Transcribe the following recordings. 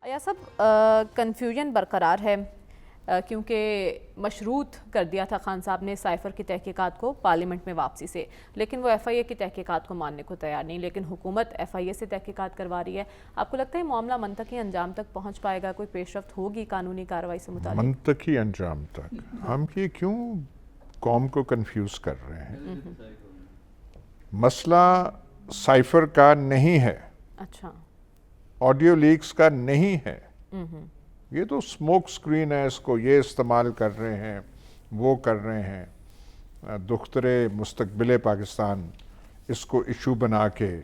یا صاحب کنفیوژن برقرار ہے کیونکہ مشروط کر دیا تھا خان صاحب نے سائفر کی تحقیقات کو پارلیمنٹ میں واپسی سے، لیکن وہ ایف آئی اے کی تحقیقات کو ماننے کو تیار نہیں، لیکن حکومت ایف آئی اے سے تحقیقات کروا رہی ہے۔ آپ کو لگتا ہے معاملہ منطقی انجام تک پہنچ پائے گا؟ کوئی پیش رفت ہوگی قانونی کارروائی سے متعلق؟ منطقی انجام تک ہم یہ کیوں قوم کو کنفیوز کر رہے ہیں؟ مسئلہ سائفر کا نہیں ہے، اچھا، آڈیو لیکس کا نہیں ہے، یہ تو سموک سکرین ہے، اس کو یہ استعمال کر رہے ہیں، وہ کر رہے ہیں، دختر مستقبل پاکستان اس کو ایشو بنا کے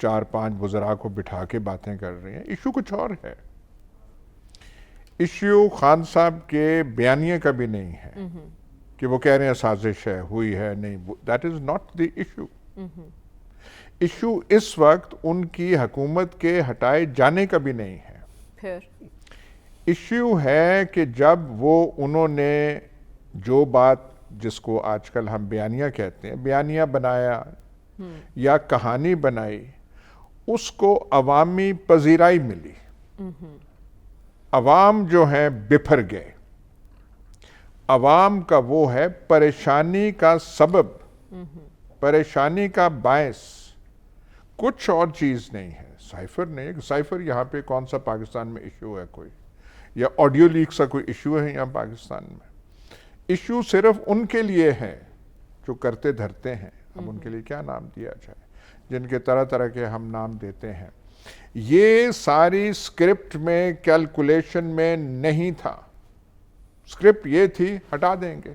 4-5 وزراء کو بٹھا کے باتیں کر رہے ہیں۔ ایشو کچھ اور ہے، ایشو خان صاحب کے بیانیے کا بھی نہیں ہے کہ وہ کہہ رہے ہیں سازش ہے، ہوئی ہے، نہیں، that is not the issue. Issue اس وقت ان کی حکومت کے ہٹائے جانے کا بھی نہیں ہے، پھر ایشو ہے کہ جب وہ انہوں نے جو بات جس کو آج کل ہم بیانیہ کہتے ہیں، بیانیہ بنایا یا کہانی بنائی، اس کو عوامی پذیرائی ملی، عوام جو ہیں بپھر گئے، عوام کا وہ ہے پریشانی کا سبب، پریشانی کا باعث، کچھ اور چیز نہیں ہے، سائفر نہیں۔ سائفر یہاں پہ کون سا پاکستان میں ایشو ہے کوئی، یا آڈیو لیک کا کوئی ایشو ہے یہاں پاکستان میں؟ ایشو صرف ان کے لیے ہے جو کرتے دھرتے ہیں، اب ان کے لیے کیا نام دیا جائے، جن کے طرح طرح کے ہم نام دیتے ہیں۔ یہ ساری سکرپٹ میں، کیلکولیشن میں نہیں تھا، سکرپٹ یہ تھی ہٹا دیں گے،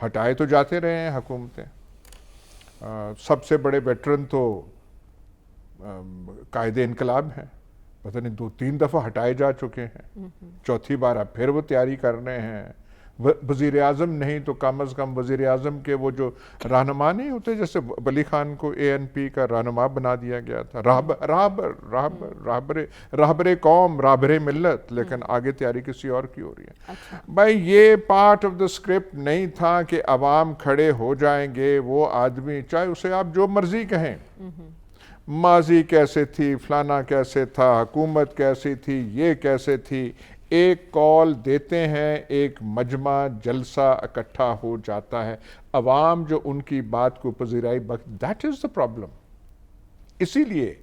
ہٹائے تو جاتے رہے ہیں حکومتیں۔ سب سے بڑے ویٹرن تو قائد انقلاب ہیں، پتہ نہیں 2-3 دفعہ ہٹائے جا چکے ہیں، چوتھی بار اب پھر وہ تیاری کر رہے ہیں۔ وزیر اعظم نہیں تو کم از کم وزیر اعظم کے وہ جو رہنما نہیں ہوتے، جیسے ولی خان کو اے این پی کا رہنما بنا دیا گیا تھا، راہبر قوم، راہبر ملت، لیکن آگے تیاری کسی اور کی ہو رہی ہے۔ بھائی یہ پارٹ آف دا اسکرپٹ نہیں تھا کہ عوام کھڑے ہو جائیں گے، وہ آدمی چاہے اسے آپ جو مرضی کہیں، ماضی کیسے تھی، فلانا کیسے تھا، حکومت کیسی تھی، یہ کیسے تھی، ایک کال دیتے ہیں، ایک مجمع جلسہ اکٹھا ہو جاتا ہے، عوام جو ان کی بات کو پذیرائی دیٹ از دا پرابلم۔ اسی لیے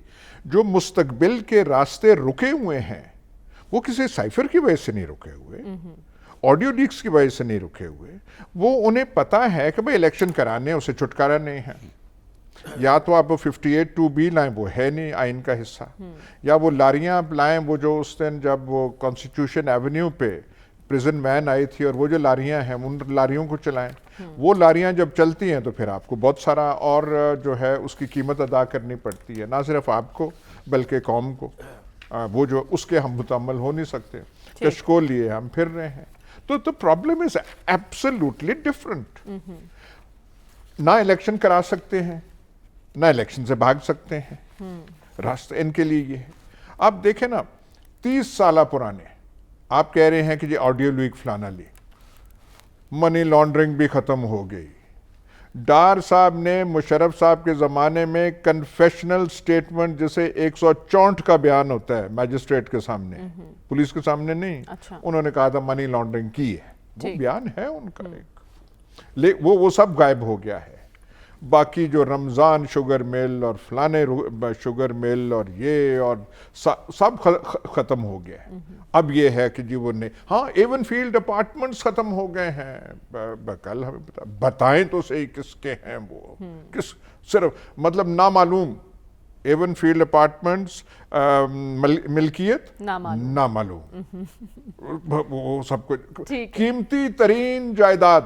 جو مستقبل کے راستے رکے ہوئے ہیں وہ کسی سائفر کی وجہ سے نہیں رکے ہوئے، آڈیو لیکس کی وجہ سے نہیں رکے ہوئے، وہ انہیں پتا ہے کہ بھئی الیکشن کرانے اسے چھٹکارا نہیں ہے، یا تو آپ 58(2)B لائیں، وہ ہے نہیں آئین کا حصہ، یا وہ لاریاں آپ لائیں، وہ جو اس دن جب وہ کانسٹیٹیوشن ایونیو پہ پریزن وین آئی تھی اور وہ جو لاریاں ہیں ان لاریوں کو چلائیں، وہ لاریاں جب چلتی ہیں تو پھر آپ کو بہت سارا اور جو ہے اس کی قیمت ادا کرنی پڑتی ہے، نہ صرف آپ کو بلکہ قوم کو، وہ جو اس کے ہم متعمل ہو نہیں سکتے، کشکو لیے ہم پھر رہے ہیں۔ تو پرابلم از ایبسلیوٹلی ڈفرنٹ۔ نہ الیکشن کرا سکتے ہیں، نہ الیکشن سے بھاگ سکتے ہیں، راستہ ان کے لیے یہ ہے۔ آپ دیکھیں نا، 30 سالہ پرانے آپ کہہ رہے ہیں کہ یہ آڈیو لیک فلانا لی، منی لانڈرنگ بھی ختم ہو گئی۔ ڈار صاحب نے مشرف صاحب کے زمانے میں کنفیشنل سٹیٹمنٹ، جسے 164 کا بیان ہوتا ہے میجسٹریٹ کے سامنے، پولیس کے سامنے نہیں، انہوں نے کہا تھا منی لانڈرنگ کی ہے، وہ بیان ہے ان کا ایک، وہ سب غائب ہو گیا ہے۔ باقی جو رمضان شوگر مل اور فلانے شوگر مل اور یہ اور سب ختم ہو گیا ہے۔ اب یہ ہے کہ جی وہ نہیں، ہاں ایون فیلڈ اپارٹمنٹس ختم ہو گئے ہیں، کل ہمیں بتائیں تو صحیح کس کے ہیں وہ، کس، صرف مطلب نامعلوم، ایون فیلڈ اپارٹمنٹس، ملکیت نامعلوم، وہ سب کچھ قیمتی ترین جائیداد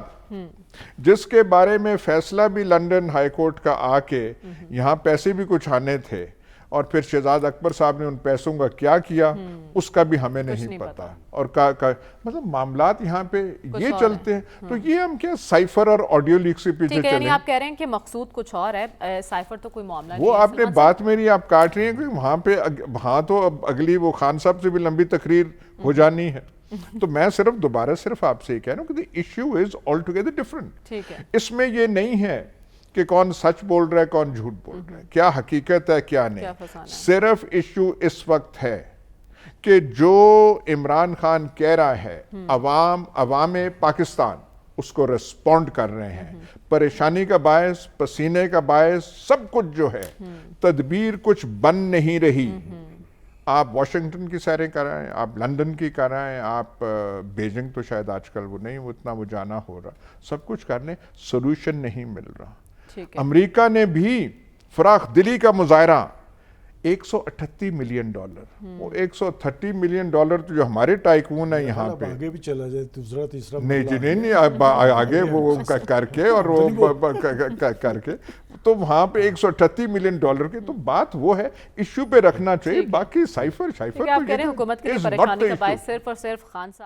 جس کے بارے میں فیصلہ بھی لنڈن ہائی کورٹ کا آ کے یہاں پیسے بھی کچھ آنے تھے، اور پھر شہزاد اکبر صاحب نے ان پیسوں کا کیا کیا اس کا بھی ہمیں نہیں پتا، اور مطلب معاملات یہاں پہ یہ چلتے ہیں۔ تو یہ ہم کیا سائفر اور آڈیو لیک سے پیچھے چلیں؟ یعنی آپ کہہ رہے ہیں کہ مقصود کچھ اور ہے، سائفر تو کوئی معاملہ نہیں ہے۔ وہ آپ نے بات میری آپ کاٹ رہی ہیں کہ وہاں پہ، وہاں تو اب اگلی وہ خان صاحب سے بھی لمبی تقریر ہو جانی ہے، تو میں دوبارہ صرف آپ سے یہ کہہ رہا ہوں کہ the issue is altogether different۔ اس میں یہ نہیں ہے کہ کون سچ بول رہا ہے کون جھوٹ بول رہا ہے، کیا حقیقت ہے کیا نہیں، صرف ایشو اس وقت ہے کہ جو عمران خان کہہ رہا ہے عوام پاکستان اس کو ریسپونڈ کر رہے ہیں. پریشانی کا باعث، پسینے کا باعث، سب کچھ جو ہے تدبیر کچھ بن نہیں رہی. آپ واشنگٹن کی سیریں کر رہے ہیں، آپ لندن کی کر رہے ہیں، آپ بیجنگ تو شاید آج کل وہ نہیں اتنا وہ جانا ہو رہا، سب کچھ کرنے، سولوشن نہیں مل رہا. امریکہ نے بھی فراخ دلی کا مظاہرہ $138 ملین، وہ $130 ملین تو جو ہمارے ٹائکون ہیں یہاں پہ آگے بھی چلا جائے دوسرا تیسرا نہیں آگے وہ کر کے اور وہ کر کے تو وہاں پہ $138 ملین کی تو بات وہ ہے ایشو پہ رکھنا چاہیے. باقی سائفر آپ کہہ رہے ہیں حکومت کے لیے پریشانی کا باعث صرف اور صرف خان صاحب